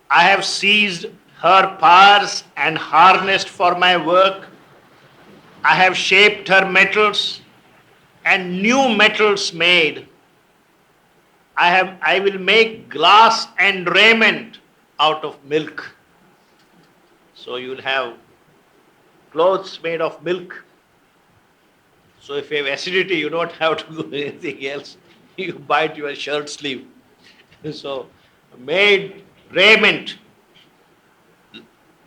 I have seized her powers and harnessed for my work. I have shaped her metals and new metals made. I will make glass and raiment out of milk. So you will have clothes made of milk. So if you have acidity, you don't have to do anything else. You bite your shirt sleeve. So made raiment,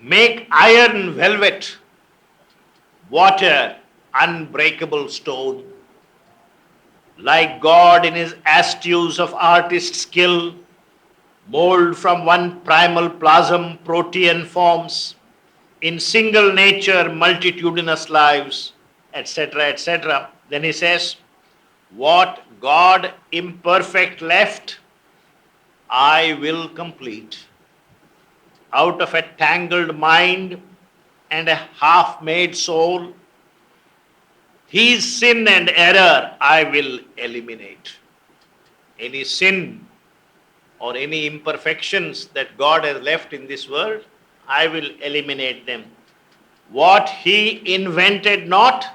make iron velvet, water, unbreakable stone. Like God in his astuce of artist skill, mold from one primal plasm protean forms, in single nature multitudinous lives, etc., etc. Then he says, what God imperfect left, I will complete. Out of a tangled mind and a half-made soul, his sin and error I will eliminate. Any sin or any imperfections that God has left in this world, I will eliminate them. What he invented not,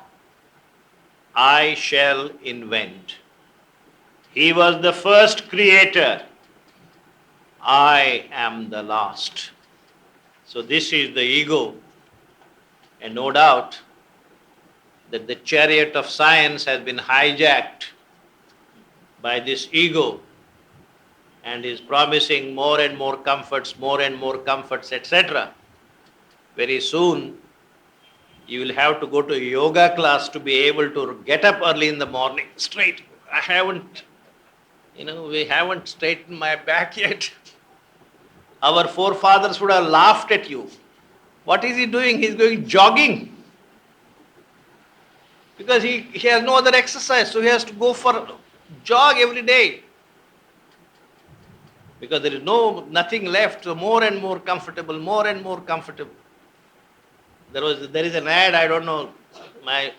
I shall invent. He was the first creator, I am the last. So this is the ego, and no doubt that the chariot of science has been hijacked by this ego and is promising more and more comforts, etc. Very soon, you will have to go to a yoga class to be able to get up early in the morning straight. We haven't straightened my back yet. Our forefathers would have laughed at you. What is he doing? He's going jogging. Because he has no other exercise, so he has to go for jog every day. Because there is nothing left, so more and more comfortable. There is an ad, I don't know, my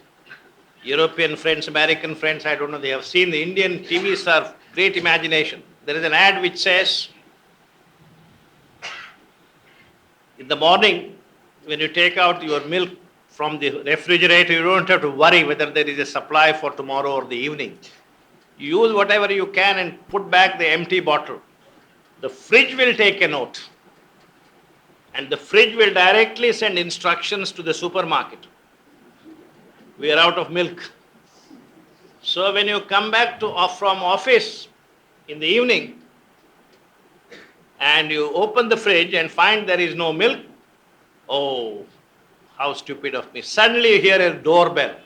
European friends, American friends, I don't know, they have seen the Indian TV stars, great imagination. There is an ad which says, in the morning, when you take out your milk from the refrigerator, you don't have to worry whether there is a supply for tomorrow or the evening. You use whatever you can and put back the empty bottle. The fridge will take a note. And the fridge will directly send instructions to the supermarket. We are out of milk. So when you come back from office in the evening and you open the fridge and find there is no milk, oh, how stupid of me. Suddenly you hear a doorbell.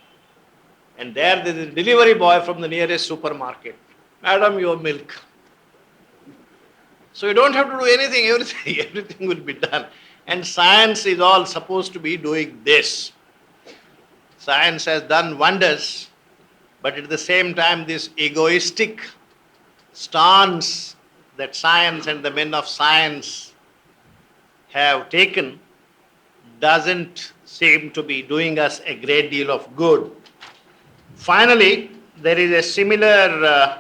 And there is a delivery boy from the nearest supermarket. Madam, your milk. So you don't have to do anything, everything will be done. And science is all supposed to be doing this. Science has done wonders, but at the same time this egoistic stance that science and the men of science have taken doesn't seem to be doing us a great deal of good. Finally, there is a similar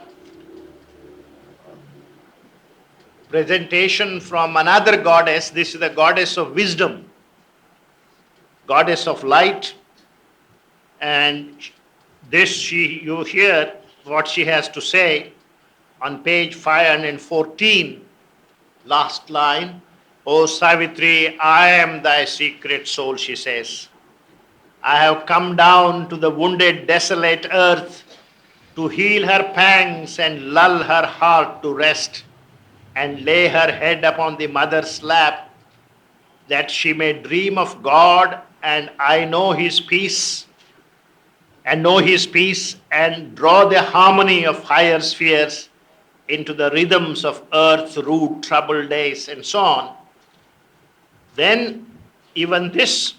presentation from another goddess. This is the goddess of wisdom, goddess of light, and you hear what she has to say on page 514, last line. O Savitri, I am thy secret soul, she says. I have come down to the wounded, desolate earth to heal her pangs and lull her heart to rest, and lay her head upon the mother's lap, that she may dream of God and know his peace, and draw the harmony of higher spheres into the rhythms of earth's rude troubled days, and so on. Then even this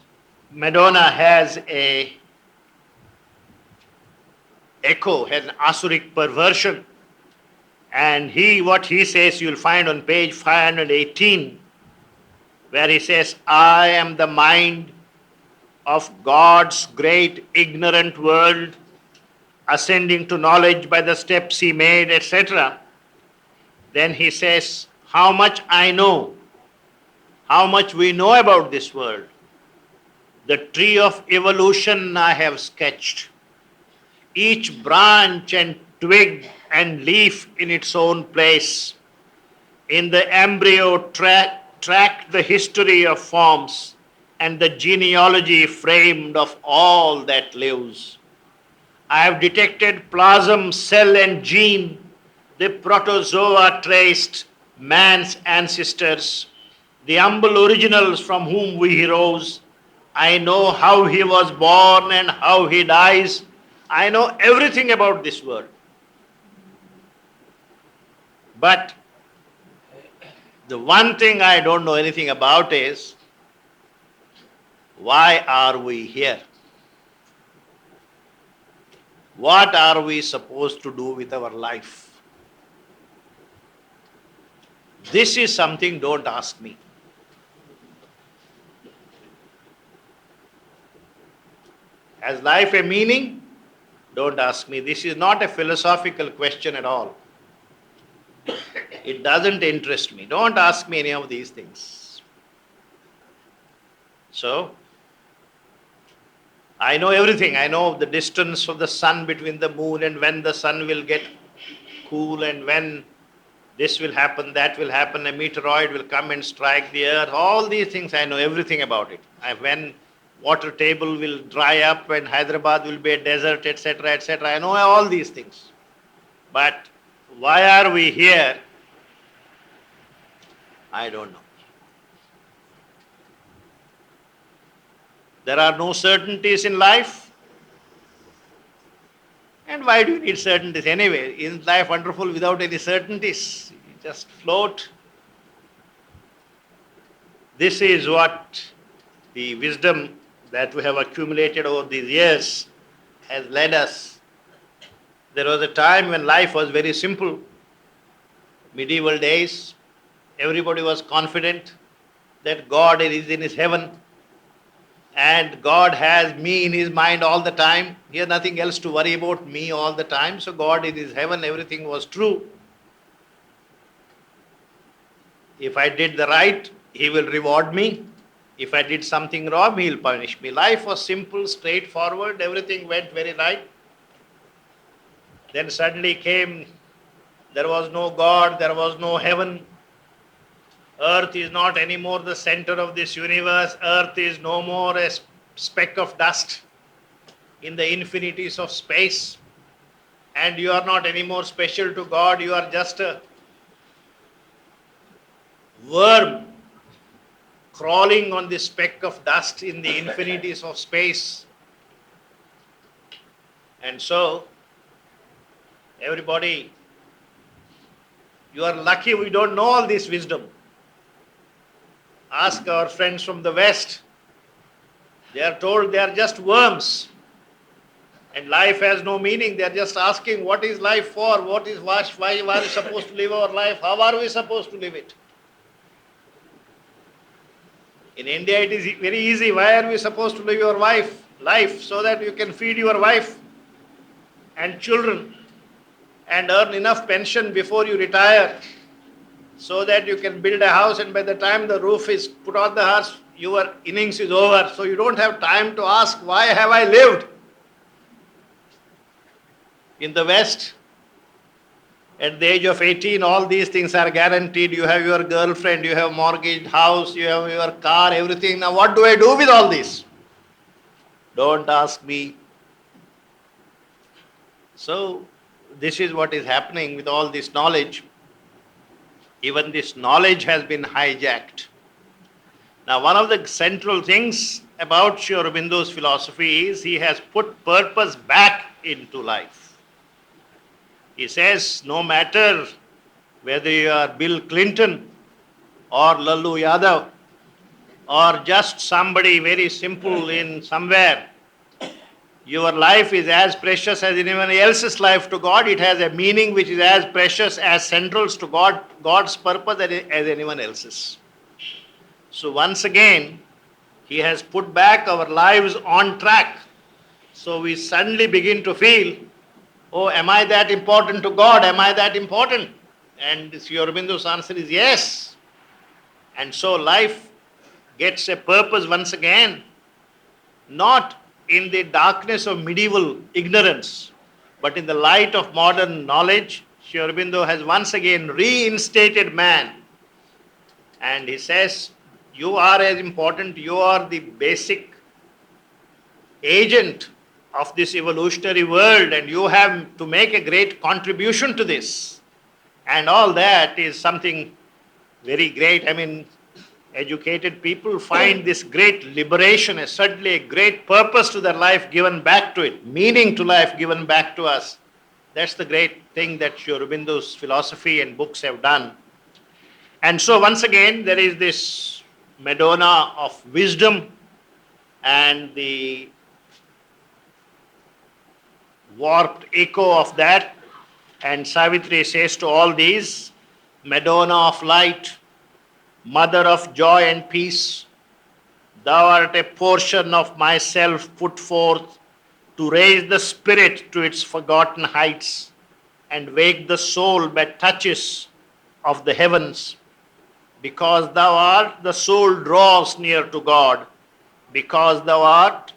Madonna has an echo, has an asuric perversion. And what he says, you'll find on page 518, where he says, I am the mind of God's great ignorant world, ascending to knowledge by the steps he made, etc. Then he says, how much I know, how much we know about this world. The tree of evolution I have sketched, each branch and twig and leaf in its own place. In the embryo tracked the history of forms and the genealogy framed of all that lives. I have detected plasm, cell and gene, the protozoa traced, man's ancestors, the humble originals from whom we rose. I know how he was born and how he dies. I know everything about this world. But the one thing I don't know anything about is, why are we here? What are we supposed to do with our life? This is something, don't ask me. Has life a meaning? Don't ask me. This is not a philosophical question at all. It doesn't interest me. Don't ask me any of these things. So, I know everything. I know the distance of the sun between the moon and when the sun will get cool and when this will happen, that will happen, a meteoroid will come and strike the earth. All these things, I know everything about it. When water table will dry up, when Hyderabad will be a desert, etc., etc. I know all these things. But why are we here? I don't know. There are no certainties in life. And why do you need certainties anyway? Isn't life wonderful without any certainties? You just float. This is what the wisdom that we have accumulated over these years has led us. There was a time when life was very simple. Medieval days, everybody was confident that God is in his heaven and God has me in his mind all the time. He has nothing else to worry about, me all the time. So God in his heaven, everything was true. If I did the right, he will reward me. If I did something wrong, he will punish me. Life was simple, straightforward, everything went very right. Then suddenly came, there was no God, there was no heaven. Earth is not anymore the center of this universe. Earth is no more a speck of dust in the infinities of space. And you are not anymore special to God. You are just a worm crawling on this speck of dust in the infinities of space. And so, everybody, you are lucky we don't know all this wisdom. Ask our friends from the West. They are told they are just worms. And life has no meaning. They are just asking, what is life for? Why are we supposed to live our life? How are we supposed to live it? In India it is very easy. Why are we supposed to live your life? So that you can feed your wife and children and earn enough pension before you retire, so that you can build a house, and by the time the roof is put on the house, your innings is over. So you don't have time to ask, why have I lived? In the West, at the age of 18, all these things are guaranteed. You have your girlfriend, you have mortgaged house, you have your car, everything. Now what do I do with all this? Don't ask me. So this is what is happening with all this knowledge. Even this knowledge has been hijacked. Now, one of the central things about Sri Aurobindo's philosophy is he has put purpose back into life. He says, no matter whether you are Bill Clinton or Lalu Yadav or just somebody very simple in somewhere, your life is as precious as anyone else's life to God. It has a meaning which is as precious, as central to God's purpose as anyone else's. So once again, he has put back our lives on track. So we suddenly begin to feel, oh, am I that important to God? Am I that important? And Sri Aurobindo's answer is yes. And so life gets a purpose once again, not in the darkness of medieval ignorance, but in the light of modern knowledge. Sri Aurobindo has once again reinstated man. And he says, you are as important, you are the basic agent of this evolutionary world, and you have to make a great contribution to this. And all that is something very great. I mean, educated people find this great liberation as certainly a great purpose to their life given back to it, meaning to life given back to us. That's the great thing that Sri Aurobindo's philosophy and books have done. And so once again, there is this Madonna of wisdom, and the warped echo of that. And Savitri says to all these, Madonna of light, mother of joy and peace, thou art a portion of myself put forth to raise the spirit to its forgotten heights and wake the soul by touches of the heavens. Because thou art, the soul draws near to God. Because thou art,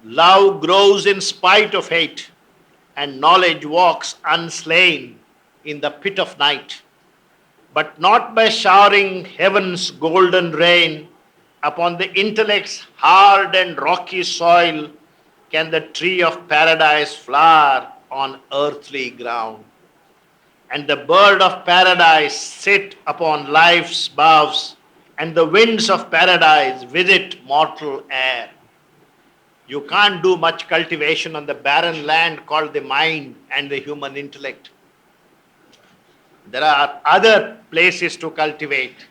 love grows in spite of hate, and knowledge walks unslain in the pit of night. But not by showering heaven's golden rain upon the intellect's hard and rocky soil can the tree of paradise flower on earthly ground. And the bird of paradise sit upon life's boughs, and the winds of paradise visit mortal air. You can't do much cultivation on the barren land called the mind and the human intellect. There are other places to cultivate,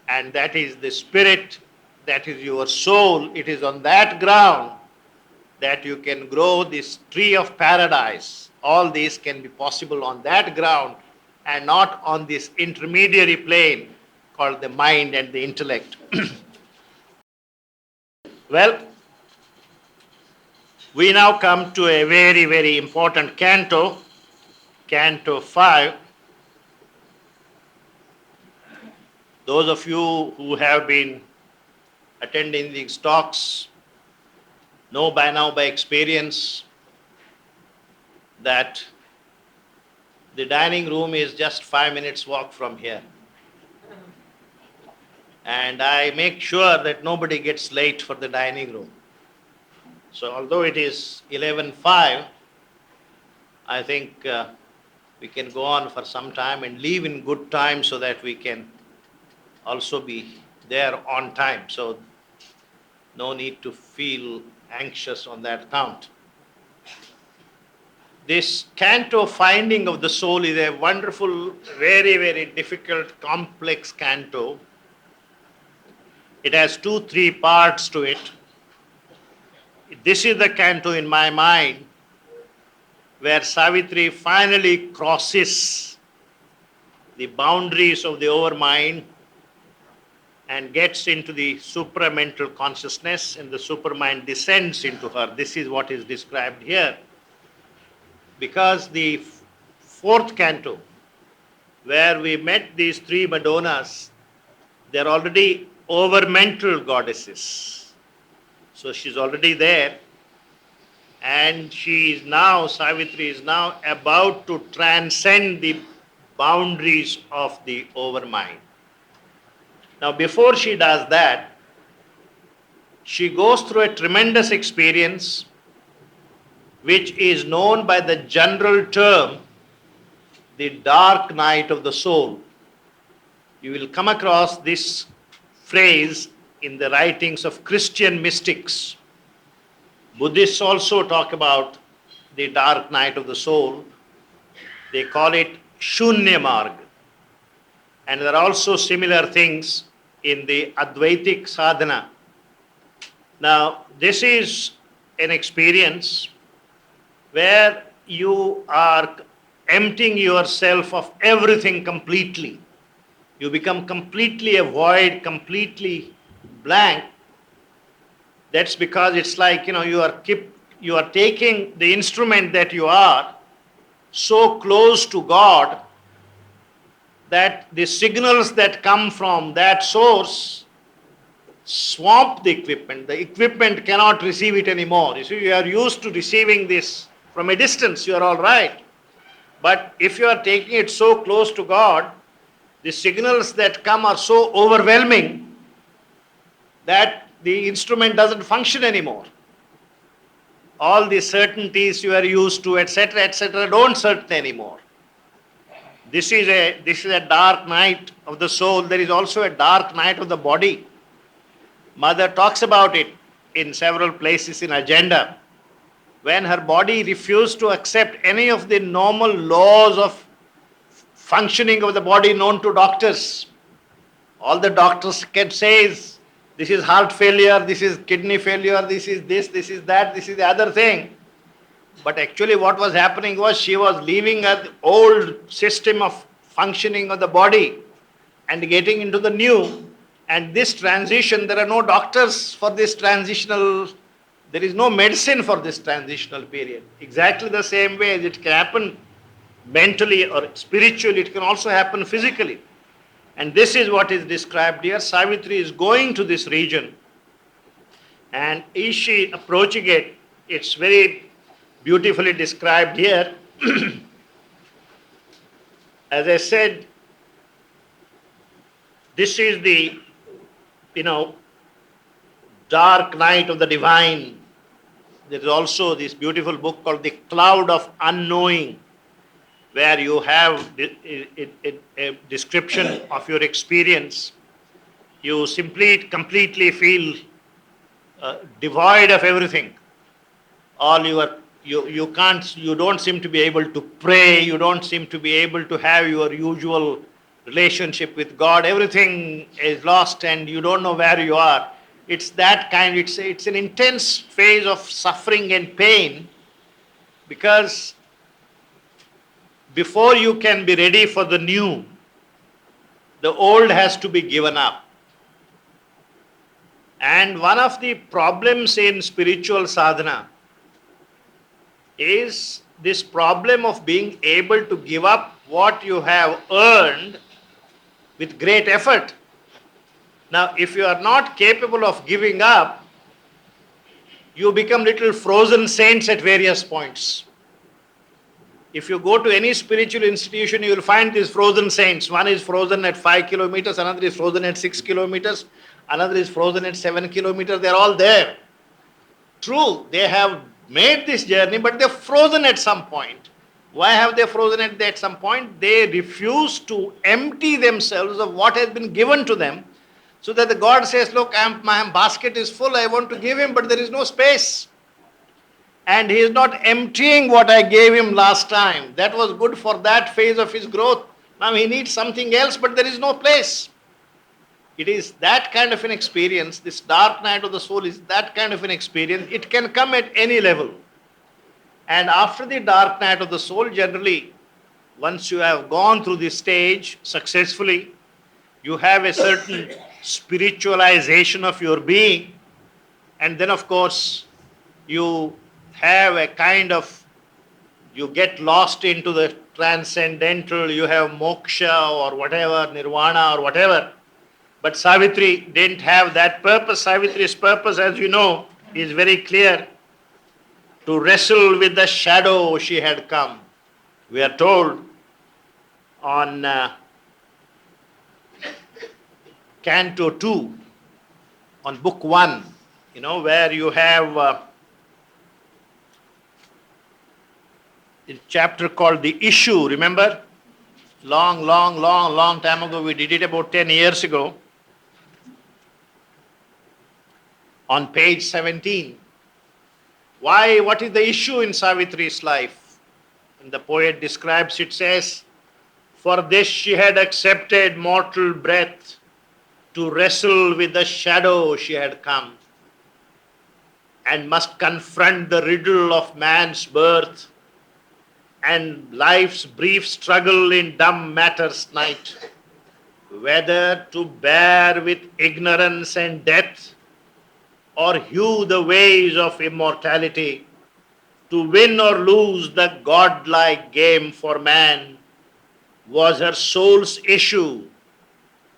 and that is the spirit, that is your soul. It is on that ground that you can grow this tree of paradise. All these can be possible on that ground and not on this intermediary plane called the mind and the intellect. Well, we now come to a very, very important canto, Canto 5. Those of you who have been attending these talks know by now by experience that the dining room is just 5 minutes walk from here. And I make sure that nobody gets late for the dining room. So although it is 11:05, I think we can go on for some time and leave in good time so that we can also be there on time. So no need to feel anxious on that count. This canto, Finding of the Soul, is a wonderful, very, very difficult, complex canto. It has 2-3 parts to it. This is the canto in my mind where Savitri finally crosses the boundaries of the overmind and gets into the supramental consciousness, and the supermind descends into her. This is what is described here. Because the 4th canto, where we met these 3 Madonnas, they're already overmental goddesses. So she's already there, and she is now, Savitri is now about to transcend the boundaries of the overmind. Now, before she does that, she goes through a tremendous experience which is known by the general term, the dark night of the soul. You will come across this phrase in the writings of Christian mystics. Buddhists also talk about the dark night of the soul. They call it Shunya Marg. And there are also similar things in the Advaitic sadhana. Now, this is an experience where you are emptying yourself of everything completely. You become completely a void, completely blank. That's because it's like, you are taking the instrument that you are so close to God that the signals that come from that source swamp the equipment. The equipment cannot receive it anymore. You see, you are used to receiving this from a distance, you are all right. But if you are taking it so close to God, the signals that come are so overwhelming that the instrument doesn't function anymore. All the certainties you are used to, etc., don't certain anymore. This is a dark night of the soul. There is also a dark night of the body. Mother talks about it in several places in agenda. When her body refused to accept any of the normal laws of functioning of the body known to doctors. All the doctors can say is, this is heart failure, this is kidney failure, this is that, this is the other thing. But actually what was happening was she was leaving an old system of functioning of the body and getting into the new. And this transition, there are no doctors for this transitional, there is no medicine for this transitional period. Exactly the same way as it can happen mentally or spiritually, it can also happen physically. And this is what is described here. Savitri is going to this region. And is she approaching it? It's very beautifully described here. As I said, this is the, dark night of the divine. There is also this beautiful book called The Cloud of Unknowing, where you have a description of your experience. You simply, completely feel devoid of everything. You don't seem to be able to pray. You don't seem to be able to have your usual relationship with God. Everything is lost, and you don't know where you are. It's that kind. It's an intense phase of suffering and pain, because before you can be ready for the new, the old has to be given up. And one of the problems in spiritual sadhana is this problem of being able to give up what you have earned with great effort. Now, if you are not capable of giving up, you become little frozen saints at various points. If you go to any spiritual institution, you will find these frozen saints. One is frozen at 5 kilometers, another is frozen at 6 kilometers, another is frozen at 7 kilometers. They are all there. True, they have made this journey, but they are frozen at some point. Why have they frozen at some point? They refuse to empty themselves of what has been given to them, so that the God says, look, my basket is full, I want to give him, but there is no space. And he is not emptying what I gave him last time. That was good for that phase of his growth. Now he needs something else, but there is no place. It is that kind of an experience. This dark night of the soul is that kind of an experience. It can come at any level. And after the dark night of the soul, generally, once you have gone through this stage successfully, you have a certain spiritualization of your being. And then, of course, you have a kind of, you get lost into the transcendental, you have moksha or whatever, nirvana or whatever. But Savitri didn't have that purpose. Savitri's purpose, as you know, is very clear. To wrestle with the shadow she had come. We are told on Canto 2, on book 1, where you have a chapter called The Issue, remember? Long time ago, we did it about 10 years ago. On page 17. What is the issue in Savitri's life? And the poet describes it, says, for this she had accepted mortal breath, to wrestle with the shadow she had come, and must confront the riddle of man's birth, and life's brief struggle in dumb matter's night, whether to bear with ignorance and death, or hew the ways of immortality, to win or lose the godlike game for man, was her soul's issue,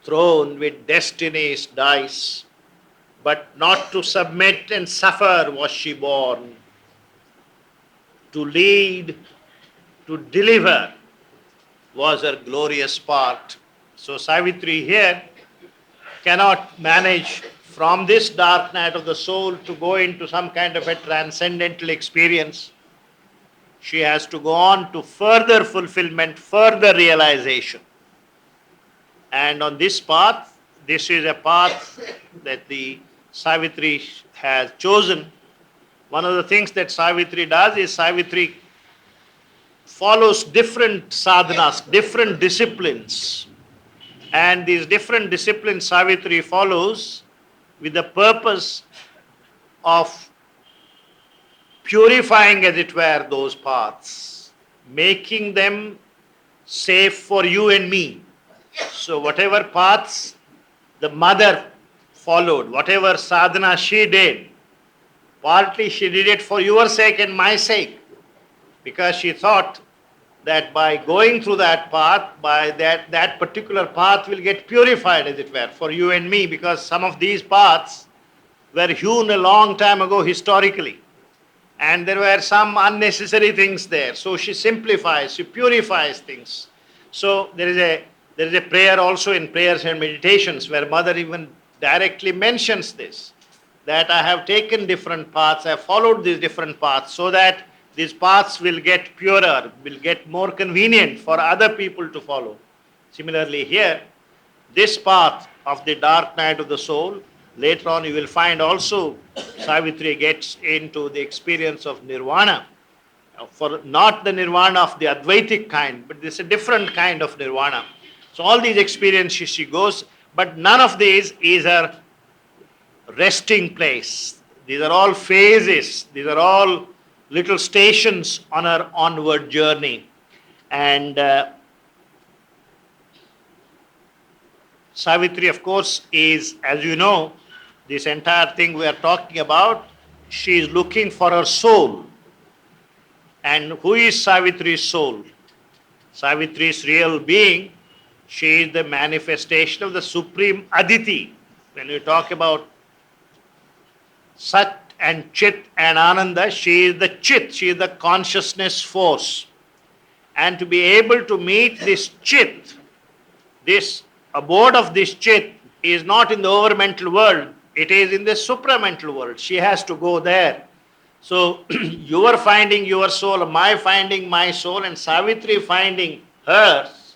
thrown with destiny's dice. but not to submit and suffer was she born. To lead, to deliver was her glorious part. So Savitri here cannot manage from this dark night of the soul to go into some kind of a transcendental experience. She has to go on to further fulfillment, further realization. And on this path, this is a path that the Savitri has chosen. One of the things that Savitri does is Savitri follows different sadhanas, different disciplines. And these different disciplines Savitri follows with the purpose of purifying, as it were, those paths, making them safe for you and me. So whatever paths the mother followed, whatever sadhana she did, partly she did it for your sake and my sake, because she thought that by going through that path, by that particular path will get purified, as it were, for you and me, because some of these paths were hewn a long time ago historically, and there were some unnecessary things there. So she simplifies, she purifies things. So there is a prayer also in prayers and meditations where Mother even directly mentions this, that I have taken different paths, I have followed these different paths so that these paths will get purer, will get more convenient for other people to follow. Similarly here, this path of the dark night of the soul, later on you will find also Savitri gets into the experience of nirvana, for not the nirvana of the Advaitic kind, but this is a different kind of nirvana. So all these experiences she goes, but none of these is her resting place. These are all phases, these are all little stations on her onward journey. And Savitri, of course, is, as you know, this entire thing we are talking about, she is looking for her soul. And who is Savitri's soul? Savitri's real being, she is the manifestation of the supreme Aditi. When we talk about Sat and Chit and Ananda, she is the Chit, she is the consciousness force. And to be able to meet this Chit, this abode of this Chit is not in the overmental world, it is in the supramental world. She has to go there. So you are finding your soul, my finding my soul, and Savitri finding hers.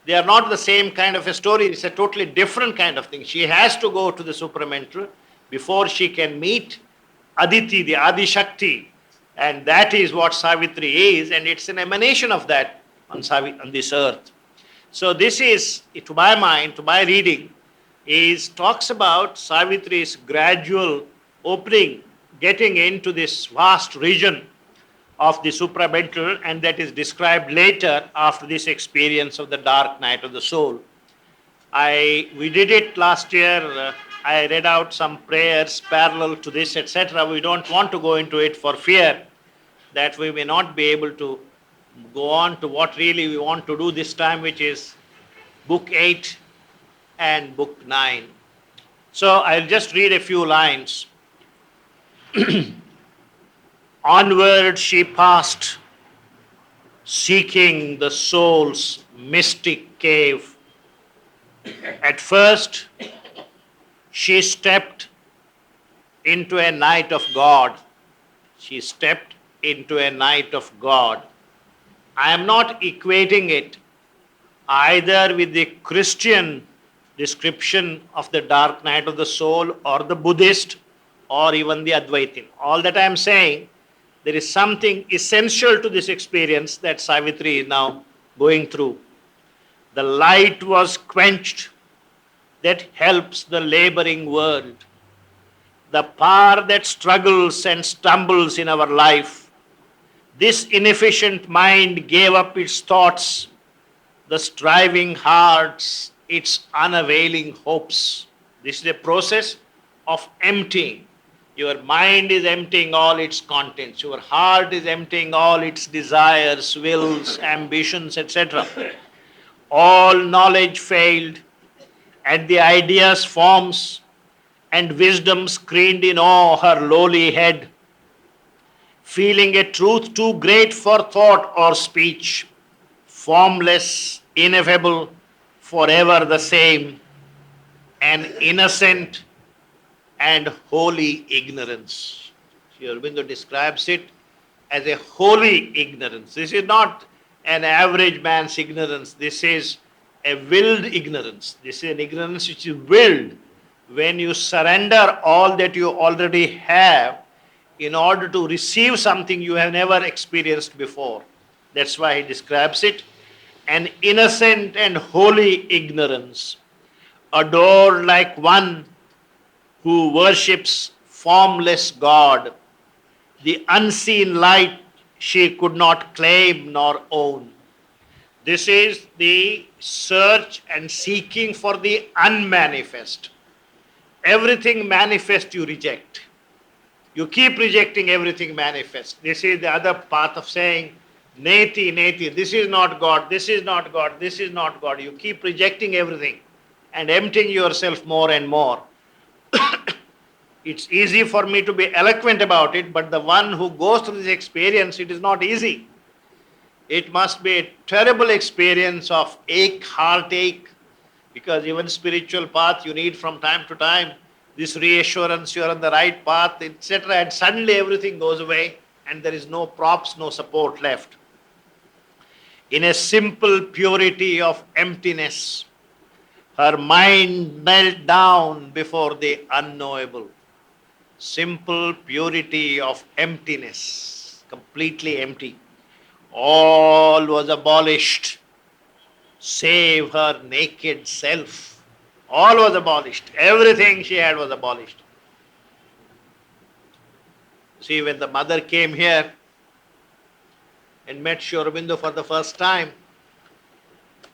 They are not the same kind of a story. It's a totally different kind of thing. She has to go to the supramental before she can meet Aditi, the Adi Shakti. And that is what Savitri is, and it's an emanation of that on this earth. So this is, to my mind, to my reading, talks about Savitri's gradual opening, getting into this vast region of the supramental, and that is described later after this experience of the dark night of the soul. We did it last year. I read out some prayers parallel to this, etc. We don't want to go into it for fear that we may not be able to go on to what really we want to do this time, which is Book 8 and Book 9. So I'll just read a few lines. Onward she passed, seeking the soul's mystic cave. At first, she stepped into a night of God. She stepped into a night of God. I am not equating it either with the Christian description of the dark night of the soul or the Buddhist or even the Advaitin. All that I am saying, there is something essential to this experience that Savitri is now going through. The light was quenched that helps the laboring world. The power that struggles and stumbles in our life. This inefficient mind gave up its thoughts, the striving hearts, its unavailing hopes. This is a process of emptying. Your mind is emptying all its contents. Your heart is emptying all its desires, wills, ambitions, etc. All knowledge failed, and the ideas, forms, and wisdom screened in awe her lowly head, feeling a truth too great for thought or speech, formless, ineffable, forever the same, an innocent and holy ignorance. Sri Aurobindo describes it as a holy ignorance. This is not an average man's ignorance. This is a willed ignorance. This is an ignorance which is willed when you surrender all that you already have in order to receive something you have never experienced before. That's why he describes it an innocent and holy ignorance, adored like one who worships formless God, the unseen light she could not claim nor own. This is the search and seeking for the unmanifest. Everything manifest you reject. You keep rejecting everything manifest. This is the other path of saying, Neti, Neti, this is not God, this is not God, this is not God. You keep rejecting everything and emptying yourself more and more. It's easy for me to be eloquent about it, but the one who goes through this experience, it is not easy. It must be a terrible experience of ache, heartache, because even spiritual path you need from time to time this reassurance you are on the right path, etc. And suddenly everything goes away and there is no props, no support left. In a simple purity of emptiness, her mind melted down before the unknowable. Simple purity of emptiness, completely empty. All was abolished, save her naked self. All was abolished. Everything she had was abolished. See, when the mother came here and met Sri Aurobindo for the first time,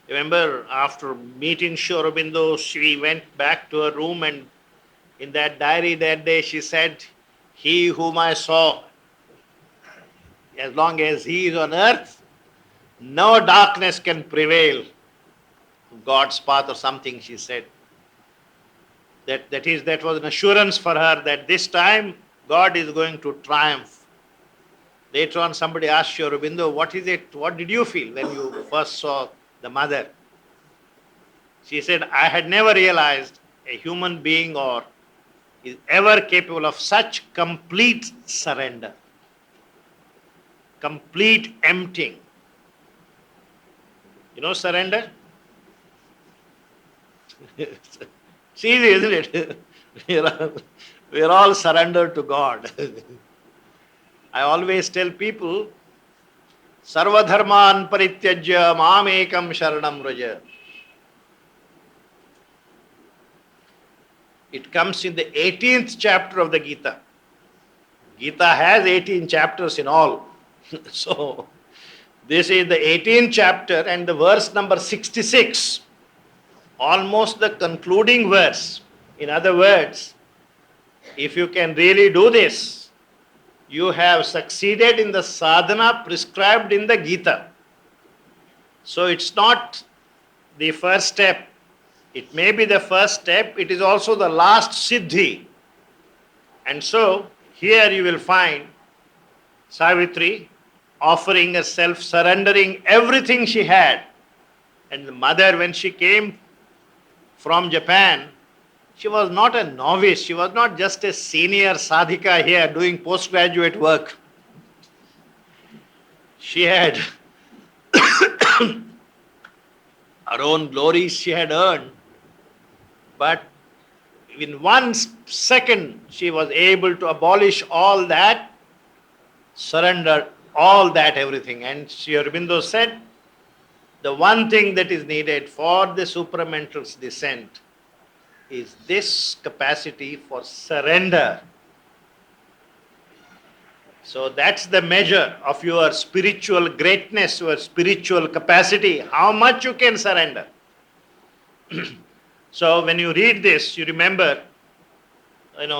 remember, after meeting Sri Aurobindo, she went back to her room, and in that diary that day she said, "He whom I saw, as long as he is on earth, no darkness can prevail." God's path or something, she said. That was an assurance for her that this time God is going to triumph. Later on, somebody asked Sri Aurobindo, what did you feel when you first saw the mother? She said, I had never realized a human being or is ever capable of such complete surrender, complete emptying. You know surrender? It's easy, isn't it? We are all surrendered to God. I always tell people, Sarva dharman parityajya mam ekam sharanam vraja. It comes in the 18th chapter of the Gita. Gita has 18 chapters in all. So, this is the 18th chapter and the verse number 66. Almost the concluding verse. In other words, if you can really do this, you have succeeded in the sadhana prescribed in the Gita. So it's not the first step. It may be the first step. It is also the last siddhi. And so here you will find Savitri offering herself, surrendering everything she had. And the mother, when she came from Japan, she was not a novice. She was not just a senior sadhika here doing postgraduate work. She had her own glories she had earned. But in 1 second, she was able to abolish all that, surrender all that, everything. And Sri Aurobindo said, the one thing that is needed for the supramental's descent is this capacity for surrender. So that's the measure of your spiritual greatness, your spiritual capacity, how much you can surrender. So when you read this, you remember,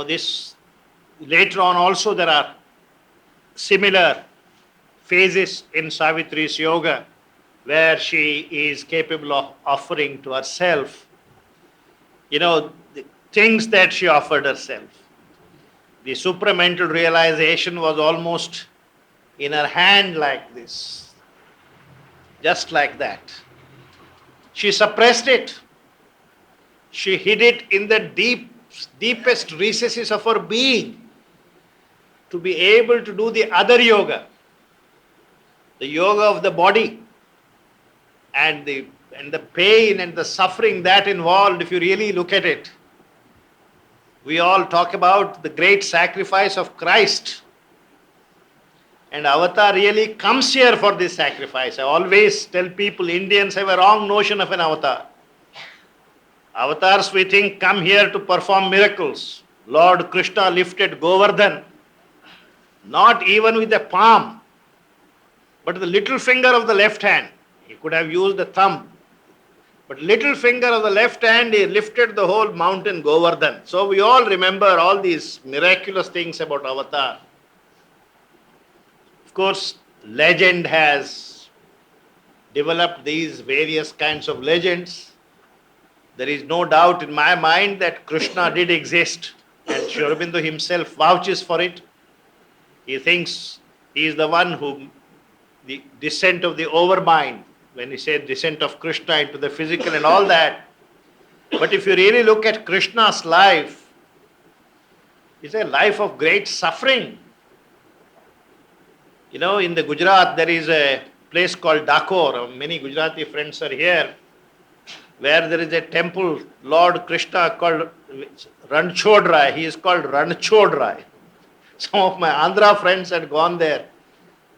this later on also there are similar phases in Savitri's yoga where she is capable of offering to herself. things that she offered herself. The supramental realization was almost in her hand like this, just like that. She suppressed it. She hid it in the deepest recesses of her being to be able to do the other yoga, the yoga of the body, and the pain and the suffering that involved, if you really look at it. We all talk about the great sacrifice of Christ. And Avatar really comes here for this sacrifice. I always tell people Indians have a wrong notion of an avatar. Avatars, we think, come here to perform miracles. Lord Krishna lifted Govardhan, not even with a palm, but the little finger of the left hand. He could have used the thumb. But little finger of the left hand, he lifted the whole mountain Govardhan. So we all remember all these miraculous things about Avatar. Of course, legend has developed these various kinds of legends. There is no doubt in my mind that Krishna did exist, and Sri Aurobindo himself vouches for it. He thinks he is the one who, the descent of the overmind, when he said descent of Krishna into the physical and all that. But if you really look at Krishna's life, it's a life of great suffering. You know, in the Gujarat, there is a place called Dakor. Many Gujarati friends are here, where there is a temple, Lord Krishna, called Ranchodrai. He is called Ranchodrai. Some of my Andhra friends had gone there.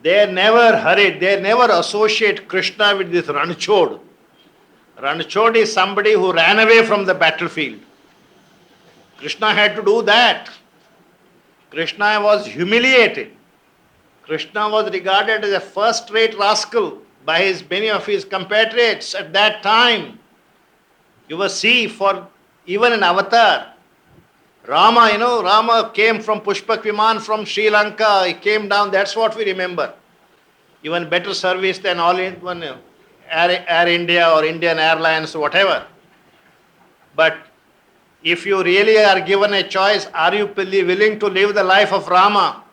They never hurried, they never associate Krishna with this Ranchod. Ranchod is somebody who ran away from the battlefield. Krishna had to do that. Krishna was humiliated. Krishna was regarded as a first-rate rascal by many of his compatriots at that time. You will see, for even an avatar, Rama, Rama came from Pushpak Viman from Sri Lanka. He came down, that's what we remember. Even better service than Air India or Indian Airlines or whatever. But if you really are given a choice, are you willing to live the life of Rama?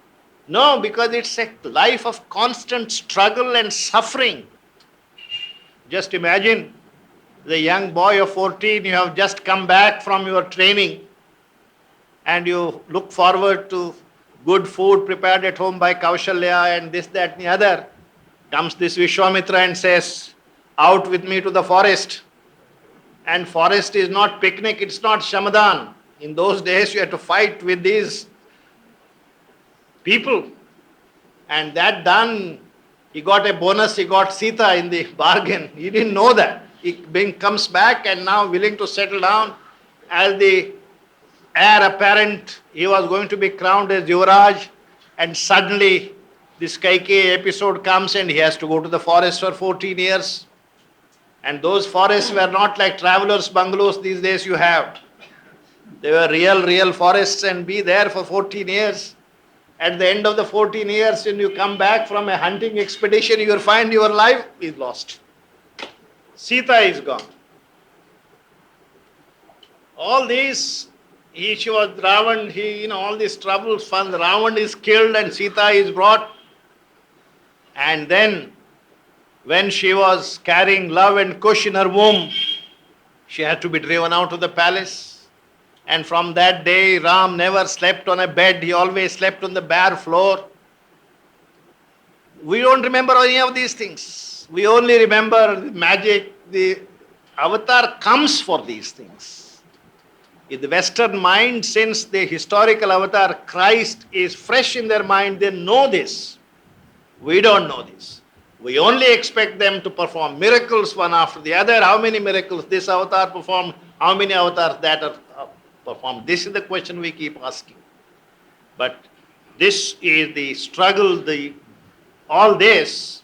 No, because it's a life of constant struggle and suffering. Just imagine the young boy of 14, you have just come back from your training and you look forward to good food prepared at home by Kaushalya and this, that and the other. Comes this Vishwamitra and says, out with me to the forest. And forest is not picnic, it's not Shamadan. In those days you had to fight with these people. And that done, he got a bonus, he got Sita in the bargain. He didn't know that. He comes back and now willing to settle down as the heir apparent. He was going to be crowned as Yuvraj, and suddenly this Kaikeyi episode comes and he has to go to the forest for 14 years. And those forests were not like travelers' bungalows these days you have. They were real forests, and be there for 14 years. At the end of the 14 years, when you come back from a hunting expedition, you will find your life is lost. Sita is gone. All these, she was Ravan, all these troubles, Ravan is killed and Sita is brought. And then, when she was carrying love and kush in her womb, she had to be driven out of the palace. And from that day, Ram never slept on a bed. He always slept on the bare floor. We don't remember any of these things. We only remember the magic. The avatar comes for these things. In the Western mind, since the historical avatar Christ is fresh in their mind, they know this. We don't know this. We only expect them to perform miracles one after the other. How many miracles this avatar performed? How many avatars that are performed? This is the question we keep asking. But this is the struggle, all this.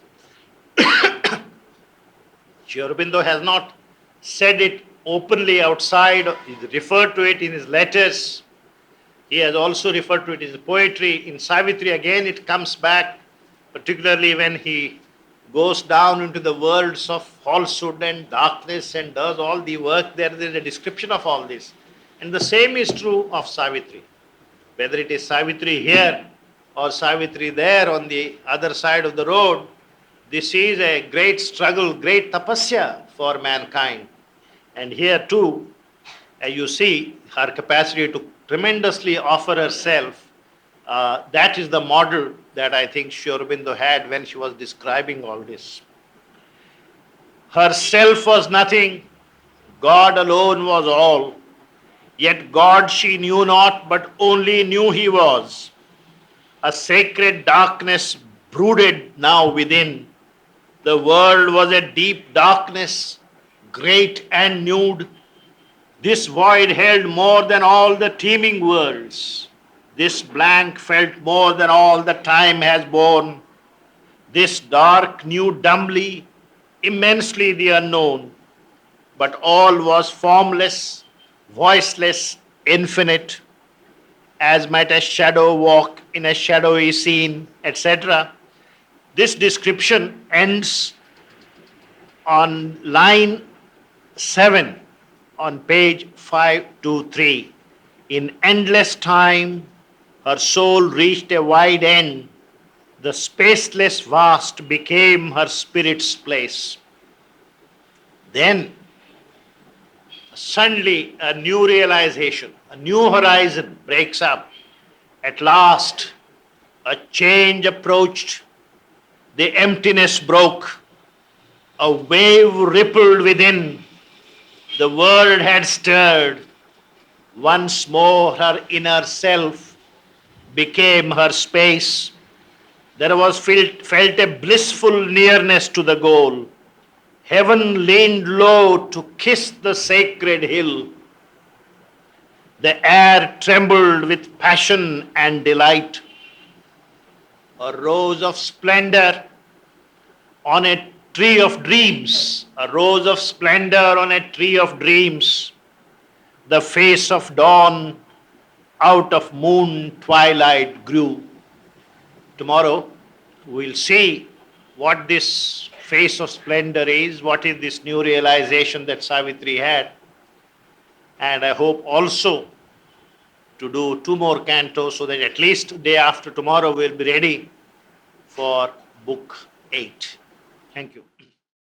Sri Aurobindo has not said it openly outside. He referred to it in his letters. He has also referred to it in his poetry. In Savitri, again, it comes back, particularly when he goes down into the worlds of falsehood and darkness and does all the work there. There is a description of all this. And the same is true of Savitri. Whether it is Savitri here or Savitri there on the other side of the road, this is a great struggle, great tapasya for mankind. And here too, as you see, her capacity to tremendously offer herself, that is the model that I think Sri Aurobindo had when she was describing all this. Herself was nothing, God alone was all. Yet God she knew not, but only knew He was. A sacred darkness brooded now within. The world was a deep darkness, great and nude. This void held more than all the teeming worlds. This blank felt more than all the time has borne. This dark knew dumbly, immensely the unknown. But all was formless, voiceless, infinite, as might a shadow walk in a shadowy scene, etc. This description ends on line 7 on page 523. In endless time, her soul reached a wide end. The spaceless vast became her spirit's place. Then, suddenly, a new realization, a new horizon breaks up. At last, a change approached. The emptiness broke. A wave rippled within. The world had stirred. Once more, her inner self became her space. There was felt a blissful nearness to the goal. Heaven leaned low to kiss the sacred hill. The air trembled with passion and delight. A rose of splendor on a tree of dreams. A rose of splendor on a tree of dreams. The face of dawn out of moon twilight grew. Tomorrow we'll see what this face of splendor is, what is this new realization that Savitri had. And I hope also to do 2 more cantos so that at least day after tomorrow we'll be ready for book 8. Thank you.